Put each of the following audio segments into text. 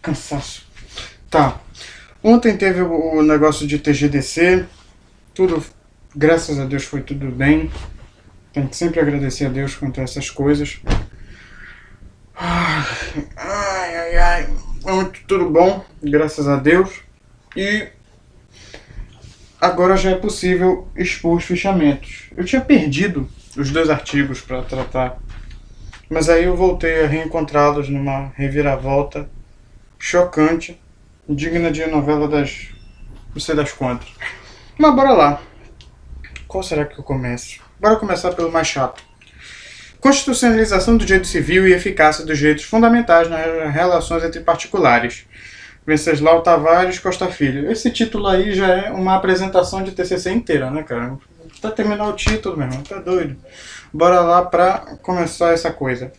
Cansaço. Tá. Ontem teve o negócio de TGDC. Tudo, graças a Deus, foi tudo bem. Tem que sempre agradecer a Deus quanto a essas coisas. Ai. Tudo bom, graças a Deus. E agora já é possível expor os fichamentos. Eu tinha perdido os 2 artigos para tratar, mas aí eu voltei a reencontrá-los numa reviravolta chocante, digna de novela das não sei das quantas. Mas bora lá. Qual será que eu começo? Bora começar pelo mais chato. Constitucionalização do direito civil e eficácia dos direitos fundamentais nas relações entre particulares. Venceslau Tavares Costa Filho. Esse título aí já é uma apresentação de TCC inteira, né, cara? Tá terminando o título, meu irmão, tá doido. Bora lá pra começar essa coisa.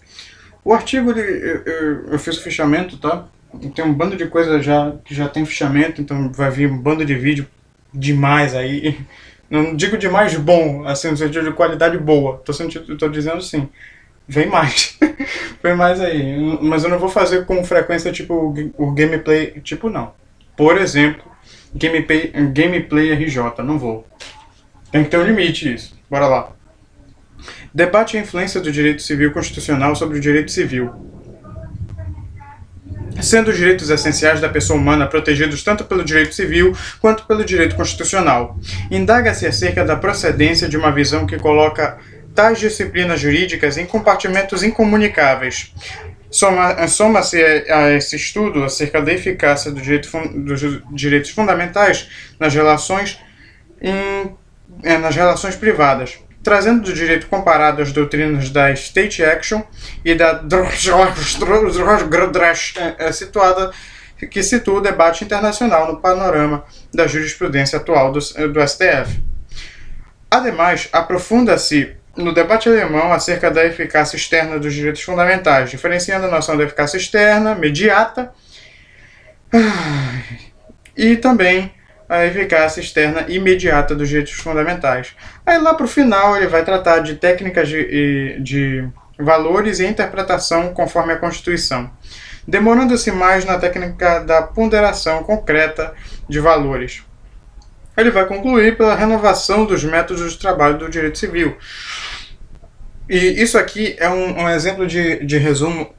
O artigo, eu fiz o fichamento, tá? Tem um bando de coisa já que já tem fichamento, então vai vir um bando de vídeo demais aí. Não digo demais bom, assim, no sentido de qualidade boa. Tô dizendo assim, vem mais. Vem mais aí. Mas eu não vou fazer com frequência tipo o gameplay, tipo não. Por exemplo, gameplay RJ, não vou. Tem que ter um limite isso. Bora lá. Debate a influência do direito civil constitucional sobre o direito civil. Sendo os direitos essenciais da pessoa humana protegidos tanto pelo direito civil quanto pelo direito constitucional. Indaga-se acerca da procedência de uma visão que coloca tais disciplinas jurídicas em compartimentos incomunicáveis. Soma-se a esse estudo acerca da eficácia dos direitos fundamentais nas relações privadas, trazendo do direito comparado às doutrinas da State Action e da que situa o debate internacional no panorama da jurisprudência atual do STF. Ademais, aprofunda-se no debate alemão acerca da eficácia externa dos direitos fundamentais, diferenciando a noção da eficácia externa, imediata, e também a eficácia externa imediata dos direitos fundamentais. Aí lá para o final ele vai tratar de técnicas de valores e interpretação conforme a Constituição, demorando-se mais na técnica da ponderação concreta de valores. Ele vai concluir pela renovação dos métodos de trabalho do direito civil. E isso aqui é um exemplo de resumo,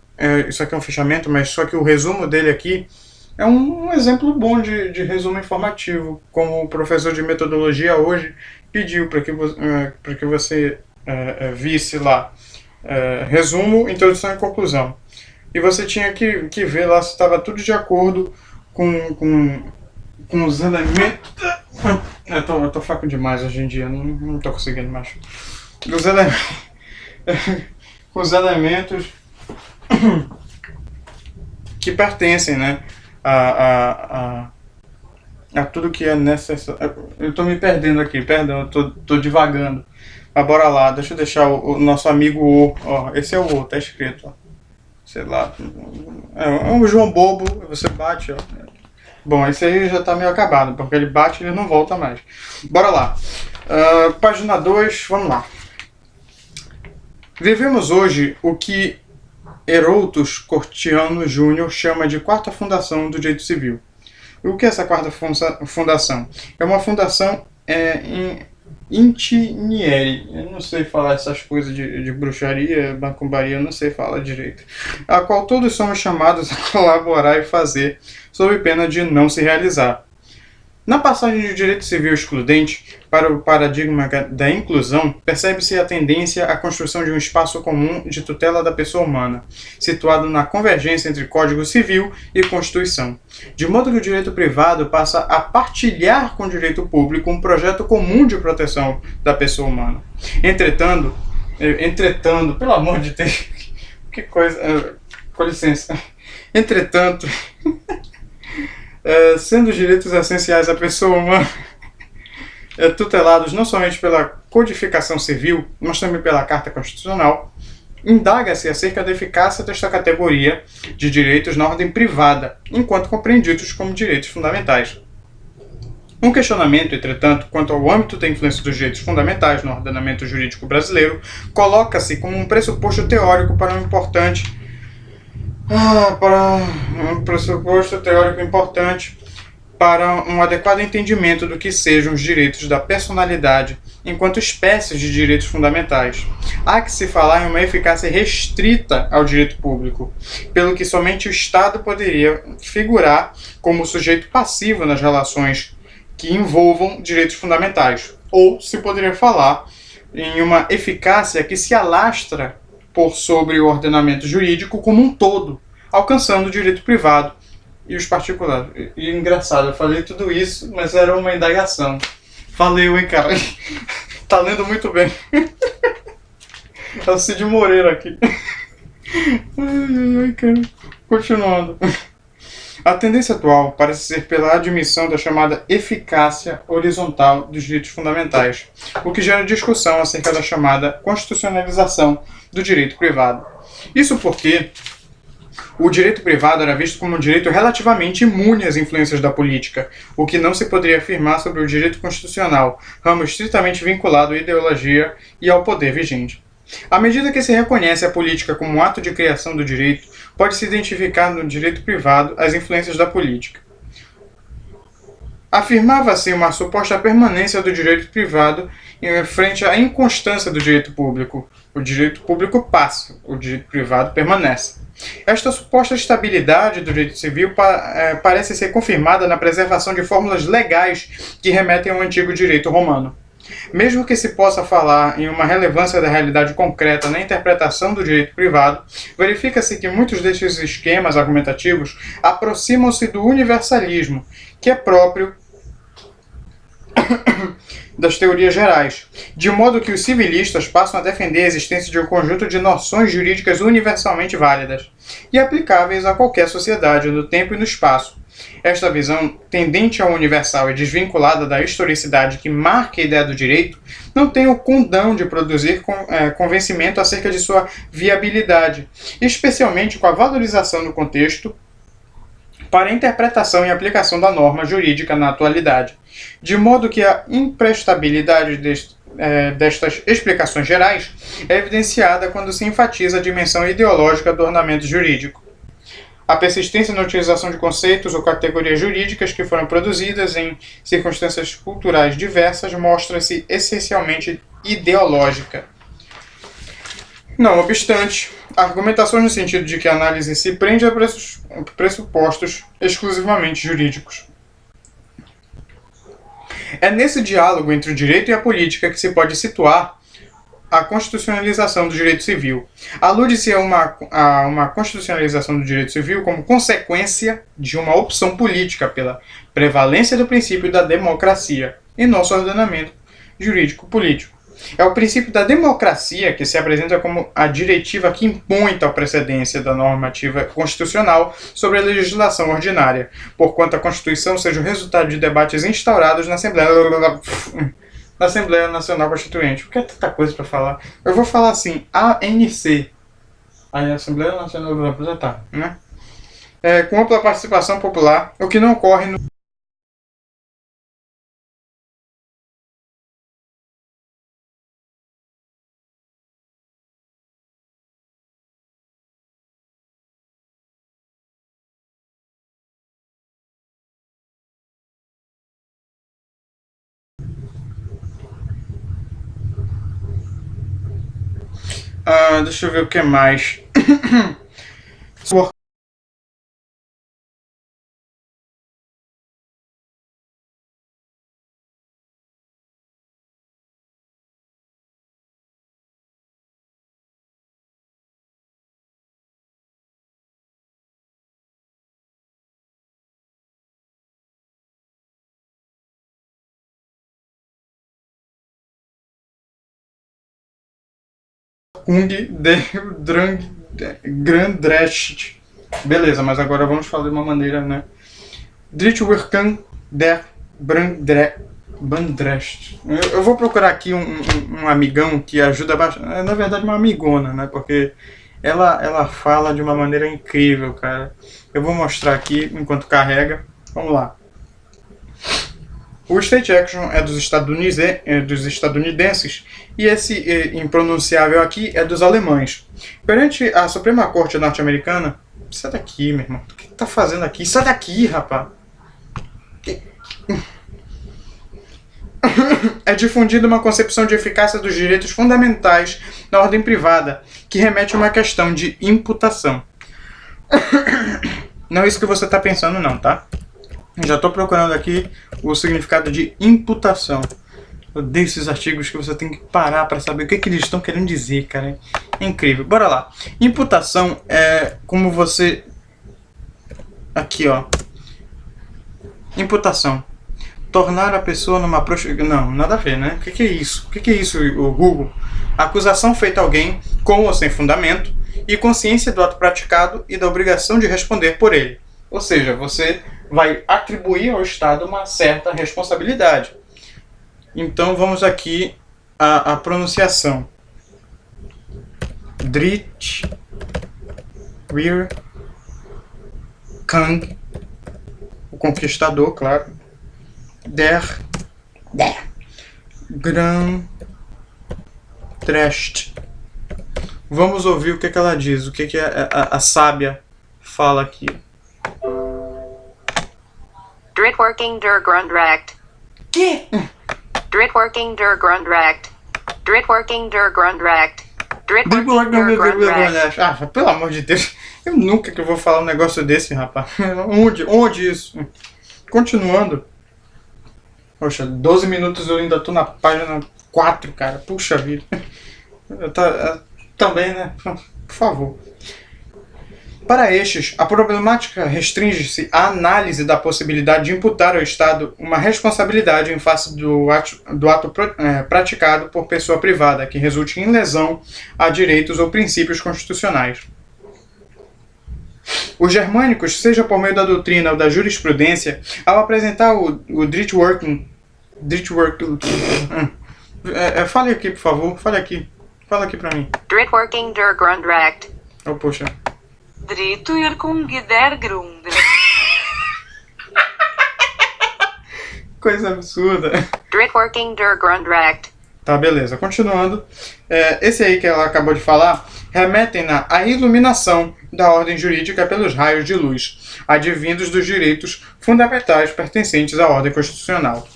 isso aqui é um fichamento, mas só que o resumo dele aqui é um exemplo bom de resumo informativo, como o professor de metodologia hoje pediu para que você visse lá. Resumo, introdução e conclusão. E você tinha que ver lá se estava tudo de acordo com os elementos. Eu tô fraco demais hoje em dia, não tô conseguindo mais. Com os elementos que pertencem, né, a tudo que é necessário. Eu tô me perdendo aqui, perdão, eu tô divagando. Mas bora lá, deixa eu deixar o nosso amigo O, ó, esse é o O, tá escrito, ó. Sei lá, é um João Bobo, você bate, ó. Bom, esse aí já tá meio acabado, porque ele bate e ele não volta mais. Bora lá. Página 2, vamos lá. Vivemos hoje o que Heroutos Cortiano Júnior chama de quarta fundação do direito civil. E o que é essa quarta fundação? É uma fundação Intinieri. Eu não sei falar essas coisas de bruxaria, macumbaria, eu não sei falar direito. A qual todos somos chamados a colaborar e fazer, sob pena de não se realizar. Na passagem do direito civil excludente para o paradigma da inclusão, percebe-se a tendência à construção de um espaço comum de tutela da pessoa humana, situado na convergência entre Código Civil e Constituição, de modo que o direito privado passa a partilhar com o direito público um projeto comum de proteção da pessoa humana. Entretanto, pelo amor de Deus, que coisa, com licença. Entretanto, sendo os direitos essenciais à pessoa humana tutelados não somente pela codificação civil, mas também pela Carta Constitucional, indaga-se acerca da eficácia desta categoria de direitos na ordem privada, enquanto compreendidos como direitos fundamentais. Um questionamento, entretanto, quanto ao âmbito da influência dos direitos fundamentais no ordenamento jurídico brasileiro, coloca-se como um pressuposto teórico para um adequado entendimento do que sejam os direitos da personalidade enquanto espécies de direitos fundamentais. Há que se falar em uma eficácia restrita ao direito público, pelo que somente o Estado poderia figurar como sujeito passivo nas relações que envolvam direitos fundamentais, ou se poderia falar em uma eficácia que se alastra por sobre o ordenamento jurídico como um todo, alcançando o direito privado e os particulares. E engraçado, eu falei tudo isso, mas era uma indagação. Valeu, hein, cara? Tá lendo muito bem. É o Cid Moreira aqui. Ai, cara. Continuando. A tendência atual parece ser pela admissão da chamada eficácia horizontal dos direitos fundamentais, o que gera discussão acerca da chamada constitucionalização do direito privado. Isso porque o direito privado era visto como um direito relativamente imune às influências da política, o que não se poderia afirmar sobre o direito constitucional, ramo estritamente vinculado à ideologia e ao poder vigente. À medida que se reconhece a política como um ato de criação do direito, pode-se identificar no direito privado as influências da política. Afirmava-se uma suposta permanência do direito privado em frente à inconstância do direito público. O direito público passa, o direito privado permanece. Esta suposta estabilidade do direito civil parece ser confirmada na preservação de fórmulas legais que remetem ao antigo direito romano. Mesmo que se possa falar em uma relevância da realidade concreta na interpretação do direito privado, verifica-se que muitos destes esquemas argumentativos aproximam-se do universalismo, que é próprio das teorias gerais, de modo que os civilistas passam a defender a existência de um conjunto de noções jurídicas universalmente válidas e aplicáveis a qualquer sociedade no tempo e no espaço. Esta visão, tendente ao universal e desvinculada da historicidade que marca a ideia do direito, não tem o condão de produzir convencimento acerca de sua viabilidade, especialmente com a valorização do contexto para a interpretação e aplicação da norma jurídica na atualidade, de modo que a imprestabilidade destas explicações gerais é evidenciada quando se enfatiza a dimensão ideológica do ordenamento jurídico. A persistência na utilização de conceitos ou categorias jurídicas que foram produzidas em circunstâncias culturais diversas mostra-se essencialmente ideológica. Não obstante, argumentações no sentido de que a análise se prende a pressupostos exclusivamente jurídicos. É nesse diálogo entre o direito e a política que se pode situar a constitucionalização do direito civil. Alude-se a uma constitucionalização do direito civil como consequência de uma opção política pela prevalência do princípio da democracia em nosso ordenamento jurídico-político. É o princípio da democracia que se apresenta como a diretiva que impõe tal precedência da normativa constitucional sobre a legislação ordinária, porquanto a Constituição seja o resultado de debates instaurados na Assembleia Nacional Constituinte. Porque é tanta coisa para falar. Eu vou falar assim, ANC, a Assembleia Nacional do Representar, né? Com ampla participação popular, o que não ocorre no deixa eu ver o que mais. Kung de Grandrecht. Beleza, mas agora vamos falar de uma maneira, né? Drittwerken der Bandrecht. Eu vou procurar aqui um amigão que ajuda bastante. É, na verdade, uma amigona, né? Porque ela fala de uma maneira incrível, cara. Eu vou mostrar aqui enquanto carrega. Vamos lá. O State Action é dos estadunidenses e esse impronunciável aqui é dos alemães. Perante a Suprema Corte norte-americana, sai daqui, meu irmão. O que tá fazendo aqui? Sai daqui, rapaz. É difundida uma concepção de eficácia dos direitos fundamentais na ordem privada, que remete a uma questão de imputação. Não é isso que você está pensando não, tá? Já estou procurando aqui o significado de imputação. Eu odeio esses artigos que você tem que parar para saber o que eles estão querendo dizer, cara. É incrível. Bora lá. Imputação é como você... Aqui, ó. Imputação. Tornar a pessoa numa prostituição... Não, nada a ver, né? O que é isso? O que é isso, o Google? Acusação feita a alguém com ou sem fundamento e consciência do ato praticado e da obrigação de responder por ele. Ou seja, você vai atribuir ao Estado uma certa responsabilidade. Então vamos aqui à pronunciação. Drittwerken, o conquistador, claro. Der Grandrecht. Vamos ouvir o que ela diz, o que a sábia fala aqui. Drittwerking der Grundrecht. Que? Drittwerking der Grundrecht. Drittwerking der Grundrecht. Drittwerking der Grundrecht. Ah, pelo amor de Deus. Eu nunca que eu vou falar um negócio desse, rapaz. Onde isso? Continuando. Poxa, 12 minutos eu ainda tô na página 4, cara. Puxa vida. Também, né? Por favor. Para estes, a problemática restringe-se à análise da possibilidade de imputar ao Estado uma responsabilidade em face do ato praticado por pessoa privada, que resulte em lesão a direitos ou princípios constitucionais. Os germânicos, seja por meio da doutrina ou da jurisprudência, ao apresentar o Drittwerken... fale aqui, por favor. Fale aqui. Fala aqui pra mim. Drittwerking der Grundrecht. Oh, poxa. Drittwerking der Grundrecht. Coisa absurda. Drittwerking der Grundrecht. Tá, beleza. Continuando. Esse aí que ela acabou de falar remetem-na à iluminação da ordem jurídica pelos raios de luz, advindos dos direitos fundamentais pertencentes à ordem constitucional.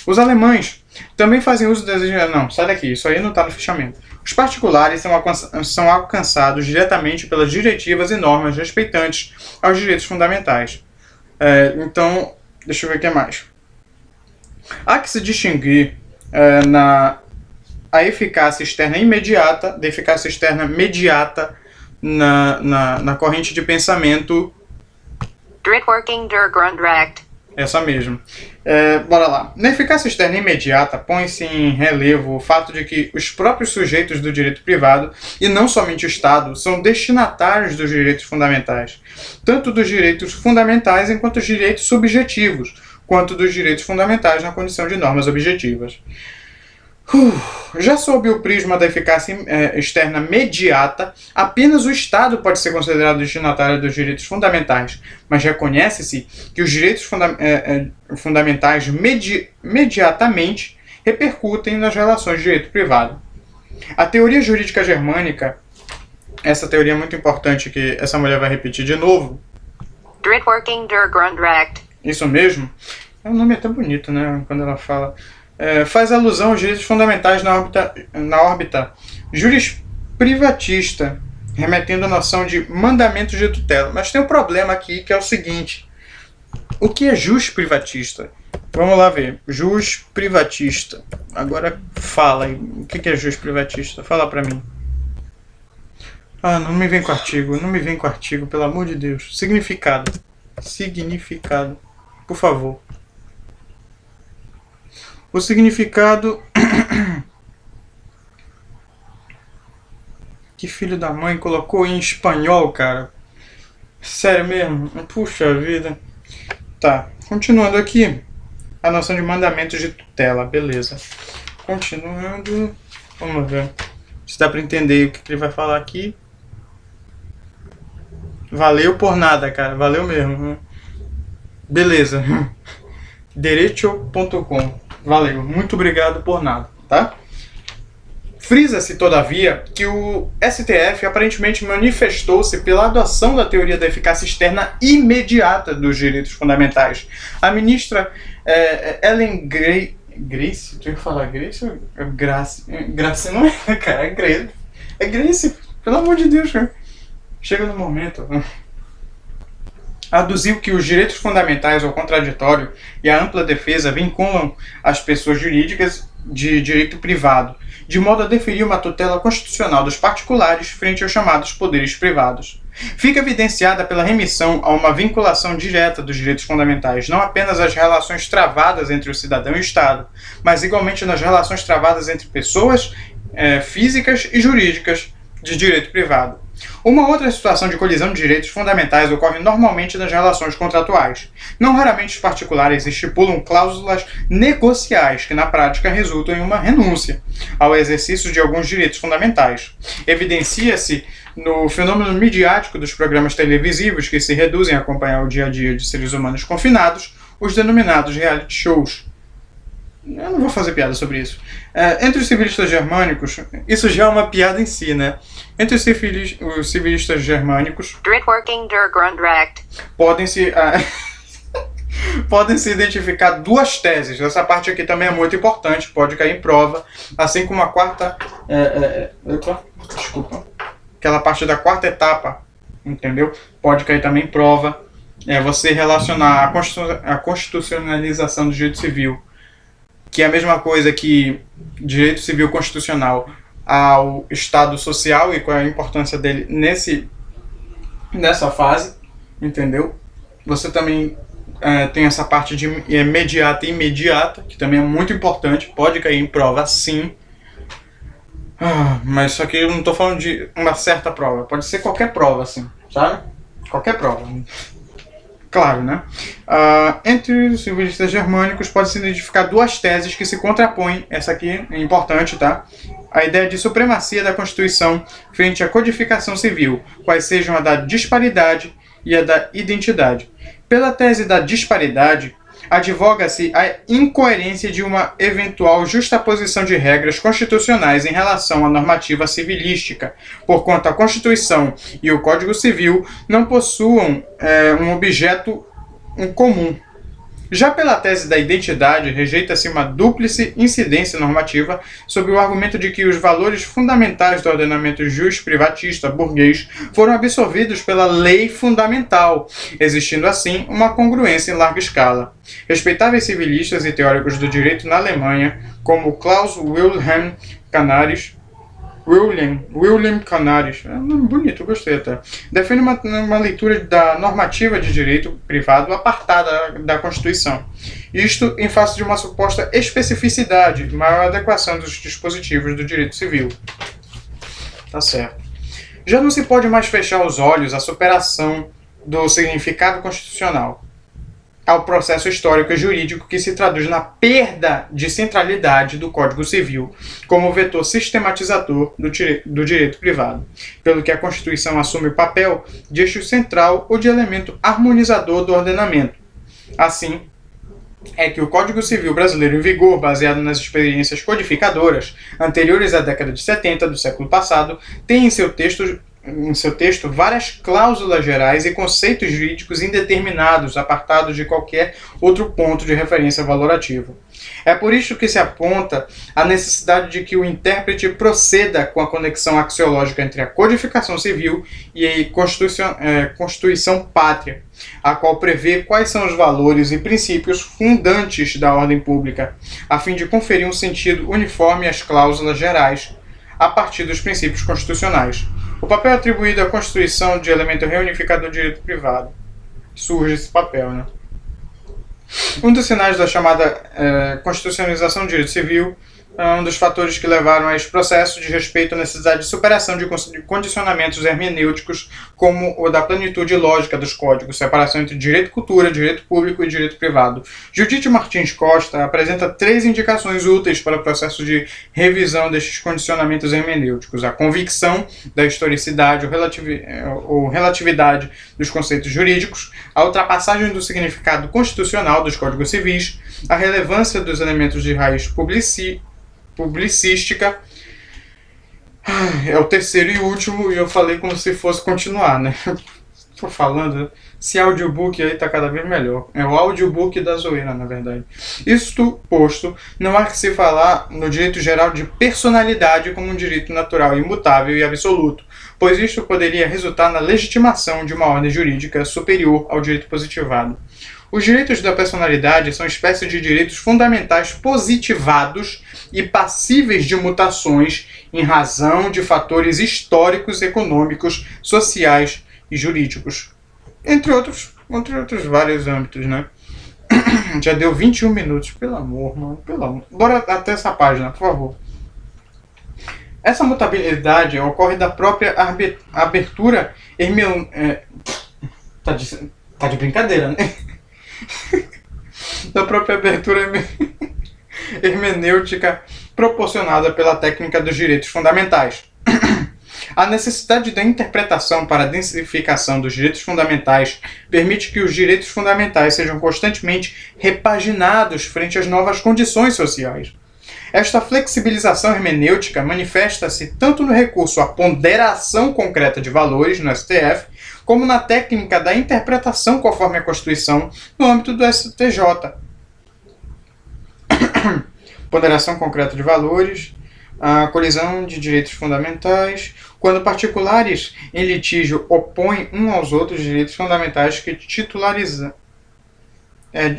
Os alemães também fazem uso das... Não, sai daqui, isso aí não está no fichamento. Os particulares são alcançados diretamente pelas diretivas e normas respeitantes aos direitos fundamentais. Então, deixa eu ver o que mais. Há que se distinguir a eficácia externa imediata da eficácia externa mediata na corrente de pensamento... Drittwerking der Grundrecht. Essa mesmo. Bora lá. Na eficácia externa imediata, põe-se em relevo o fato de que os próprios sujeitos do direito privado, e não somente o Estado, são destinatários dos direitos fundamentais, tanto dos direitos fundamentais enquanto os direitos subjetivos, quanto dos direitos fundamentais na condição de normas objetivas. Já sob o prisma da eficácia externa mediata, apenas o Estado pode ser considerado destinatário dos direitos fundamentais, mas reconhece-se que os direitos fundamentais mediatamente repercutem nas relações de direito privado. A teoria jurídica germânica, essa teoria é muito importante que essa mulher vai repetir de novo. Drittwerking der Grundrecht. Isso mesmo. É um nome até bonito, né, quando ela fala... faz alusão aos direitos fundamentais na órbita jurisprivatista, remetendo à noção de mandamentos de tutela. Mas tem um problema aqui, que é o seguinte. O que é jusprivatista? Vamos lá ver. Jusprivatista. Agora fala aí. O que é jusprivatista? Fala pra mim. Ah, não me vem com artigo. Não me vem com artigo, pelo amor de Deus. Significado. Significado. Por favor. O significado Que filho da mãe colocou em espanhol, cara. Sério mesmo? Puxa vida. Tá, continuando aqui. A noção de mandamentos de tutela, beleza. Continuando. Vamos ver se dá pra entender o que ele vai falar aqui. Valeu por nada, cara. Valeu mesmo. Beleza. Derecho.com. Valeu. Muito obrigado por nada, tá? Frisa-se, todavia, que o STF aparentemente manifestou-se pela adoção da teoria da eficácia externa imediata dos direitos fundamentais. A ministra Ellen Grace, tu ia falar Grace ou Grace? Grace não é, cara, é Grace. É Grace, pelo amor de Deus, cara. Chega no momento. Aduziu que os direitos fundamentais ao contraditório e a ampla defesa vinculam as pessoas jurídicas de direito privado, de modo a deferir uma tutela constitucional dos particulares frente aos chamados poderes privados. Fica evidenciada pela remissão a uma vinculação direta dos direitos fundamentais, não apenas às relações travadas entre o cidadão e o Estado, mas igualmente nas relações travadas entre pessoas físicas e jurídicas de direito privado. Uma outra situação de colisão de direitos fundamentais ocorre normalmente nas relações contratuais. Não raramente os particulares estipulam cláusulas negociais que na prática resultam em uma renúncia ao exercício de alguns direitos fundamentais. Evidencia-se no fenômeno midiático dos programas televisivos que se reduzem a acompanhar o dia a dia de seres humanos confinados, os denominados reality shows. Eu não vou fazer piada sobre isso. Entre os civilistas germânicos, isso já é uma piada em si, né? Entre os civilistas germânicos, Drittworking der Grundrecht. podem-se identificar duas teses. Essa parte aqui também é muito importante, pode cair em prova, assim como a quarta... Desculpa. Aquela parte da quarta etapa, entendeu? Pode cair também em prova. Você relacionar a constitucionalização do direito civil, que é a mesma coisa que direito civil constitucional, ao Estado social e qual é a importância dele nessa fase, entendeu? Você também tem essa parte de imediata e imediata, que também é muito importante, pode cair em prova sim, mas isso aqui eu não estou falando de uma certa prova, pode ser qualquer prova, assim, sabe? Qualquer prova. Claro, né? Entre os civilistas germânicos pode-se identificar duas teses que se contrapõem. Essa aqui é importante, tá? A ideia de supremacia da Constituição frente à codificação civil, quais sejam a da disparidade e a da identidade. Pela tese da disparidade, advoga-se a incoerência de uma eventual justaposição de regras constitucionais em relação à normativa civilística, porquanto a Constituição e o Código Civil não possuam um objeto em comum. Já pela tese da identidade, rejeita-se uma dúplice incidência normativa sob o argumento de que os valores fundamentais do ordenamento jus-privatista burguês foram absorvidos pela lei fundamental, existindo assim uma congruência em larga escala. Respeitáveis civilistas e teóricos do direito na Alemanha, como Klaus Wilhelm Canaris, é um nome bonito, eu gostei até, defende uma leitura da normativa de direito privado apartada da Constituição. Isto em face de uma suposta especificidade e maior adequação dos dispositivos do direito civil. Tá certo. Já não se pode mais fechar os olhos à superação do significado constitucional ao processo histórico e jurídico que se traduz na perda de centralidade do Código Civil como vetor sistematizador do direito privado, pelo que a Constituição assume o papel de eixo central ou de elemento harmonizador do ordenamento. Assim, é que o Código Civil brasileiro em vigor, baseado nas experiências codificadoras anteriores à década de 70 do século passado, tem em seu texto várias cláusulas gerais e conceitos jurídicos indeterminados, apartados de qualquer outro ponto de referência valorativo. É por isso que se aponta a necessidade de que o intérprete proceda com a conexão axiológica entre a codificação civil e a Constituição Pátria, a qual prevê quais são os valores e princípios fundantes da ordem pública, a fim de conferir um sentido uniforme às cláusulas gerais, a partir dos princípios constitucionais. O papel atribuído à Constituição de elemento reunificador do direito privado. Surge esse papel, né? Um dos sinais da chamada constitucionalização do direito civil um dos fatores que levaram a esse processo de respeito à necessidade de superação de condicionamentos hermenêuticos como o da plenitude lógica dos códigos, separação entre direito cultura, direito público e direito privado. Judite Martins Costa apresenta 3 indicações úteis para o processo de revisão destes condicionamentos hermenêuticos: a convicção da historicidade ou relatividade dos conceitos jurídicos, a ultrapassagem do significado constitucional dos códigos civis, a relevância dos elementos de raiz publicística. É o terceiro e último, e eu falei como se fosse continuar, né? Tô falando, esse audiobook aí tá cada vez melhor. É o audiobook da zoeira, na verdade. Isto posto, não há que se falar no direito geral de personalidade como um direito natural, imutável e absoluto, pois isto poderia resultar na legitimação de uma ordem jurídica superior ao direito positivado. Os direitos da personalidade são espécies de direitos fundamentais positivados e passíveis de mutações em razão de fatores históricos, econômicos, sociais e jurídicos. Entre outros vários âmbitos, né? Já deu 21 minutos, pelo amor, mano. Pelo amor. Bora até essa página, por favor. Essa mutabilidade ocorre da própria abertura tá de brincadeira, né? Da própria abertura hermenêutica proporcionada pela técnica dos direitos fundamentais. A necessidade da interpretação para a densificação dos direitos fundamentais permite que os direitos fundamentais sejam constantemente repaginados frente às novas condições sociais. Esta flexibilização hermenêutica manifesta-se tanto no recurso à ponderação concreta de valores no STF, como na técnica da interpretação conforme a Constituição no âmbito do STJ. Ponderação concreta de valores, a colisão de direitos fundamentais, quando particulares em litígio opõem uns aos outros direitos fundamentais que titularizam.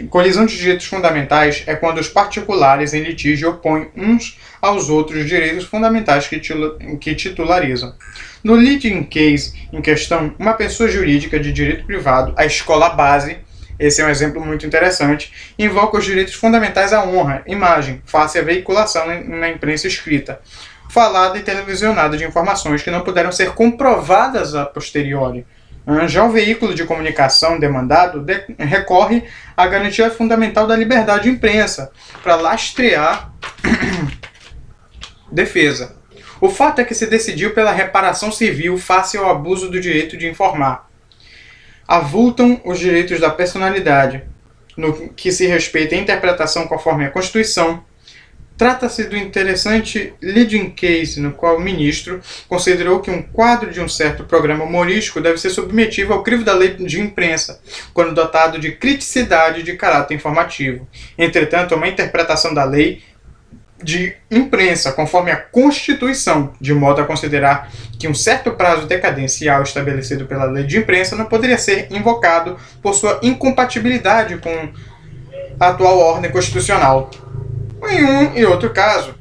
Colisão de direitos fundamentais é quando os particulares em litígio opõem uns aos outros direitos fundamentais que titularizam. No leading case em questão, uma pessoa jurídica de direito privado, a escola base, esse é um exemplo muito interessante, invoca os direitos fundamentais à honra, imagem, face à veiculação na imprensa escrita, falada e televisionada de informações que não puderam ser comprovadas a posteriori. Já o veículo de comunicação demandado recorre à garantia fundamental da liberdade de imprensa para lastrear defesa. O fato é que se decidiu pela reparação civil face ao abuso do direito de informar. Avultam os direitos da personalidade, no que se respeita à interpretação conforme a Constituição. Trata-se do interessante leading case no qual o ministro considerou que um quadro de um certo programa humorístico deve ser submetido ao crivo da lei de imprensa, quando dotado de criticidade de caráter informativo. Entretanto, uma interpretação da lei de imprensa, conforme a Constituição, de modo a considerar que um certo prazo decadencial estabelecido pela lei de imprensa não poderia ser invocado por sua incompatibilidade com a atual ordem constitucional. Em um e outro caso,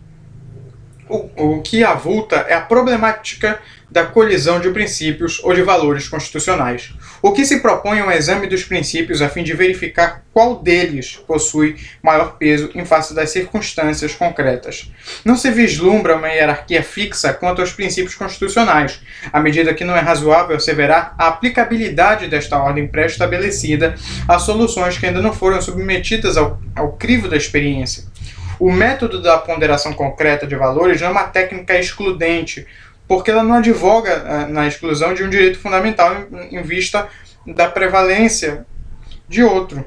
o que avulta é a problemática da colisão de princípios ou de valores constitucionais. O que se propõe é um exame dos princípios a fim de verificar qual deles possui maior peso em face das circunstâncias concretas. Não se vislumbra uma hierarquia fixa quanto aos princípios constitucionais, à medida que não é razoável asseverar a aplicabilidade desta ordem pré-estabelecida a soluções que ainda não foram submetidas ao crivo da experiência. O método da ponderação concreta de valores não é uma técnica excludente, porque ela não advoga na exclusão de um direito fundamental em vista da prevalência de outro.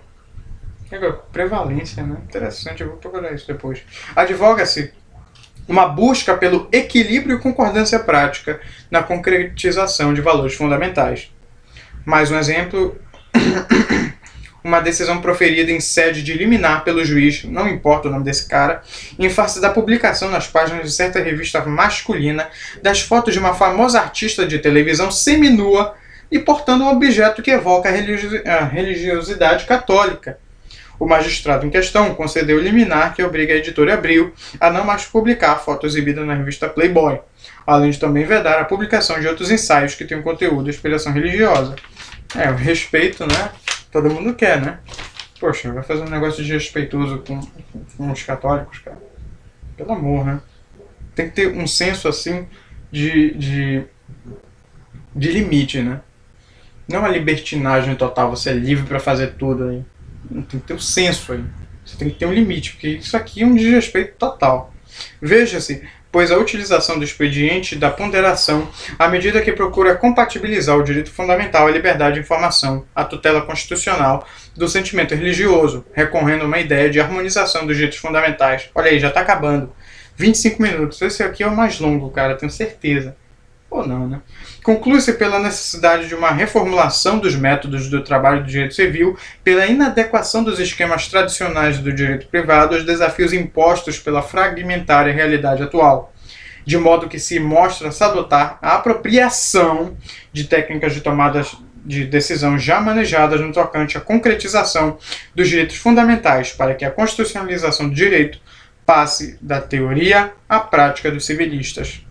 Prevalência, né? Interessante, eu vou procurar isso depois. Advoga-se uma busca pelo equilíbrio e concordância prática na concretização de valores fundamentais. Mais um exemplo... uma decisão proferida em sede de liminar pelo juiz, não importa o nome desse cara, em face da publicação nas páginas de certa revista masculina das fotos de uma famosa artista de televisão seminua e portando um objeto que evoca a religiosidade católica. O magistrado em questão concedeu liminar que obriga a editora Abril a não mais publicar a foto exibida na revista Playboy, além de também vedar a publicação de outros ensaios que tenham conteúdo de inspiração religiosa. O respeito, né? Todo mundo quer, né? Poxa, vai fazer um negócio desrespeitoso com os católicos, cara. Pelo amor, né? Tem que ter um senso, assim, de limite, né? Não é uma libertinagem total, você é livre para fazer tudo aí. Tem que ter um senso aí. Você tem que ter um limite, porque isso aqui é um desrespeito total. Veja-se, pois a utilização do expediente da ponderação, à medida que procura compatibilizar o direito fundamental à liberdade de informação, à tutela constitucional, do sentimento religioso, recorrendo a uma ideia de harmonização dos direitos fundamentais. Olha aí, já está acabando. 25 minutos. Esse aqui é o mais longo, cara, tenho certeza. Ou não, né? Conclui-se pela necessidade de uma reformulação dos métodos do trabalho do direito civil, pela inadequação dos esquemas tradicionais do direito privado aos desafios impostos pela fragmentária realidade atual, de modo que se mostra se adotar a apropriação de técnicas de tomadas de decisão já manejadas no tocante à concretização dos direitos fundamentais para que a constitucionalização do direito passe da teoria à prática dos civilistas.